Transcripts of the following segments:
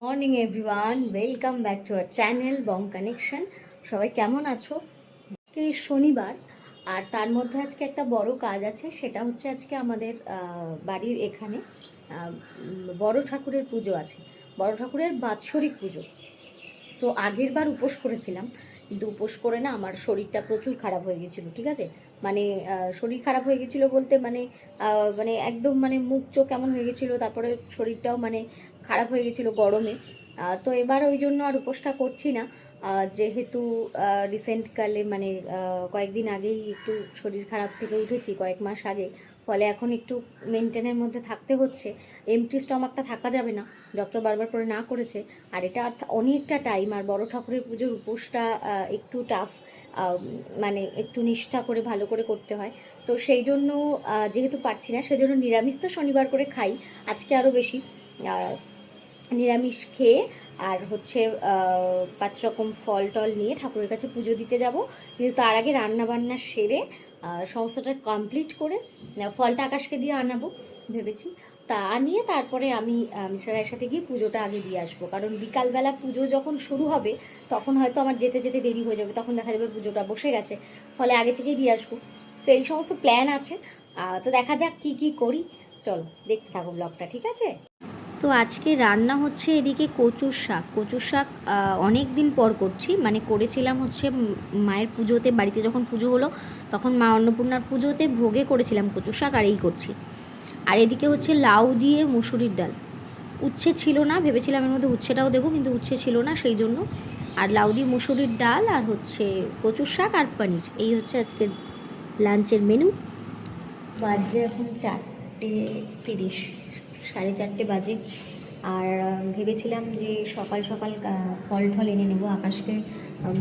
Morning everyone, welcome back to our channel Bong connection. সবাই কেমন আছো? আজকে শনিবার, আর তার মধ্যে আজকে একটা বড় কাজ আছে। সেটা হচ্ছে আজকে আমাদের বাড়ির এখানে বড় ঠাকুরের পুজো আছে। বড় ঠাকুরের বাৎসরিক পুজো। তো আগের বার উপোস করেছিলাম, কিন্তু উপোস করে না আমার শরীরটা প্রচুর খারাপ হয়ে গেছিলো। ঠিক আছে, মানে শরীর খারাপ হয়ে গেছিলো বলতে মানে একদম মানে মুখ চোখ কেমন হয়ে গেছিলো, তারপরে শরীরটাও মানে খারাপ হয়ে গেছিলো গরমে। তো এবার ওই জন্য আর উপোসটা করছি না, যেহেতু রিসেন্টকালে মানে কয়েকদিন আগেই একটু শরীর খারাপ থেকে উঠেছি, কয়েক মাস আগে। ফলে এখন একটু মেনটেনের মধ্যে থাকতে হচ্ছে। এমটি স্টমাকটা থাকা যাবে না, ডক্টর বারবার করে না করেছে। আর এটা অনেকটা টাইম, আর বড় ঠাকুরের পুজোর উপোসটা একটু টাফ, মানে একটু নিষ্ঠা করে ভালো করে করতে হয়। তো সেই জন্য যেহেতু পারছি না, সেজন্য নিরামিষ তো শনিবার করে খাই, আজকে আরও বেশি নিরামিষ খেয়ে আর হচ্ছে 5 রকম ফল টল নিয়ে ঠাকুরের কাছে পুজো দিতে যাব। কিন্তু তার আগে রান্না বান্না সেরে সমস্যাটা কমপ্লিট করে ফলটা আকাশকে দিয়ে আনাবো ভেবেছি। তা নিয়ে তারপরে আমি মিশ্রায়ের সাথে গিয়ে পুজোটা আগে দিয়ে আসবো, কারণ বিকালবেলা পুজো যখন শুরু হবে তখন হয়তো আমার যেতে যেতে দেরি হয়ে যাবে, তখন দেখা যাবে পুজোটা বসে গেছে। ফলে আগে থেকেই দিয়ে আসবো। তো এই সমস্ত প্ল্যান আছে। তো দেখা যাক কি কি করি। চলো দেখতে থাকো ব্লগটা, ঠিক আছে? তো আজকে রান্না হচ্ছে এদিকে কচুর শাক। কচুর শাক অনেক দিন পর করছি, মানে করেছিলাম হচ্ছে মায়ের পুজোতে, বাড়িতে যখন পুজো হলো তখন মা অন্নপূর্ণার পুজোতে ভোগে করেছিলাম কচুর শাক, আর এই করছি। আর এদিকে হচ্ছে লাউ দিয়ে মুসুরির ডাল। উচ্ছে ছিল না, ভেবেছিলাম এর মধ্যে উচ্ছেটাও দেবো, কিন্তু উচ্ছে ছিল না, সেই জন্য। আর লাউ দিয়ে মুসুরির ডাল, আর হচ্ছে কচুর শাক আর পনির, এই হচ্ছে আজকের লাঞ্চের মেনু। বাজে এখন 4:30, 4:30 বাজে। আর ভেবেছিলাম যে সকাল সকাল ফল টল এনে নেবো। আকাশকে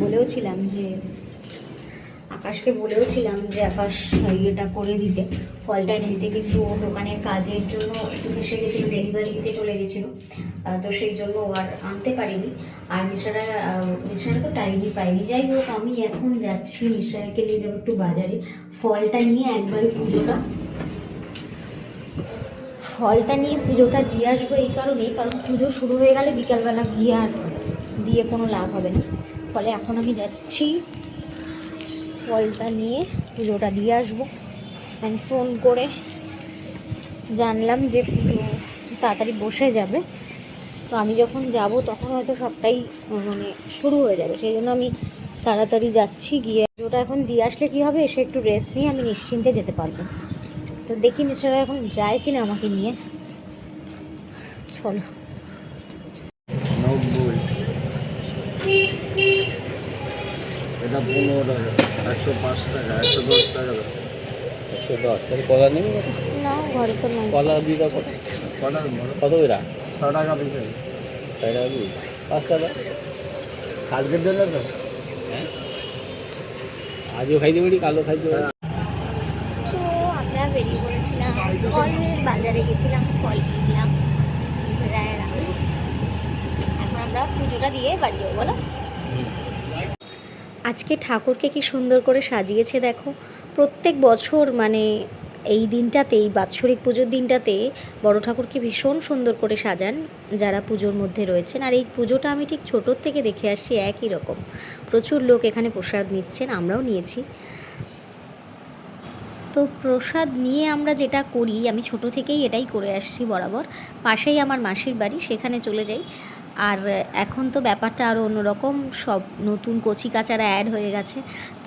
বলেওছিলাম যে আকাশ ইয়েটা করে দিতে, ফলটা এনে দিতে, কিন্তু ও দোকানের কাজের জন্য একটু ফেসে গেছিলো, ডেলিভারি দিতে চলে গেছিলো। তো সেই জন্য ও আর আনতে পারিনি। আর মিশ্রারা তো টাইমই পাইনি। যাই হোক, আমি এখন যাচ্ছি, মিশ্রাকে নিয়ে যাবো একটু বাজারে। ফলটা নিয়ে পুজোটা দিয়ে আসবো, এই কারণেই, কারণ পুজো শুরু হয়ে গেলে বিকালবেলা গিয়ে আর দিয়ে কোনো লাভ হবে না। ফলে এখন আমি যাচ্ছি, ফলটা নিয়ে পুজোটা দিয়ে আসবো। আমি ফোন করে জানলাম যে পুজো তাড়াতাড়ি বসে যাবে। তো আমি যখন যাব তখন হয়তো সবটাই মানে শুরু হয়ে যাবে, সেই জন্য আমি তাড়াতাড়ি যাচ্ছি। গিয়ে পুজোটা এখন দিয়ে আসলে কী হবে, এসে একটু রেস্ট নিয়ে আমি নিশ্চিন্তে যেতে পারবো। তো দেখি মিস্টাররা এখন যায় কিনা আমাকে নিয়ে। চলো। এটা 15 টাকা, 105 টাকা, 110 টাকা, 110 টাকা। কলা নেই না, ঘরে তো নাই। কলা দিয়ে দাও। কলা কত এরা? 6 টাকা পিস। 6 টাকা পিস, 5 টাকা আজকের জন্য তো। হ্যাঁ, আজও খাইতে পারি, কালো খাইতে পারি। তো আমরা বেরিয়ে পড়েছিলাম, ফলের বাজারে গেছিলাম, ফল কিনলাম। এখন আমরা পুজোটা দিয়ে বাড়ি যাবো। বলো, আজকে ঠাকুরকে কি সুন্দর করে সাজিয়েছে দেখো। প্রত্যেক বছর মানে এই দিনটাতে, এই বাৎসরিক পুজোর দিনটাতে বড় ঠাকুরকে ভীষণ সুন্দর করে সাজান যারা পুজোর মধ্যে রয়েছেন। আর এই পুজোটা আমি ঠিক ছোটোর থেকে দেখে আসছি একই রকম। প্রচুর লোক এখানে প্রসাদ নিচ্ছেন, আমরাও নিয়েছি। তো প্রসাদ নিয়ে আমরা যেটা করি, আমি ছোট থেকেই এটাই করে আসছি বরাবর। পাশেই আমার মাসির বাড়ি, সেখানে চলে যাই। আর এখন তো ব্যাপারটা আরও অন্যরকম, সব নতুন কচি কাচারা অ্যাড হয়ে গেছে।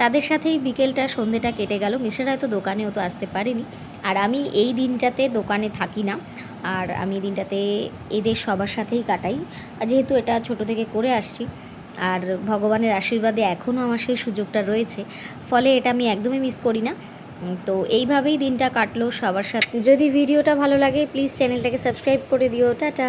তাদের সাথেই বিকেলটা, সন্ধেটা কেটে গেল। মিশ্রারা হয়তো দোকানেও তো আসতে পারেনি। আর আমি এই দিনটাতে দোকানে থাকি না, আর আমি এই দিনটাতে এদের সবার সাথেই কাটাই, যেহেতু এটা ছোট থেকে করে আসছি। আর ভগবানের আশীর্বাদে এখনও আমার সেই সুযোগটা রয়েছে, ফলে এটা আমি একদমই মিস করি না। তো এইভাবেই দিনটা কাটলো সবার সাথে। যদি ভিডিওটা ভালো লাগে প্লিজ চ্যানেলটাকে সাবস্ক্রাইব করে দিও। টাটা।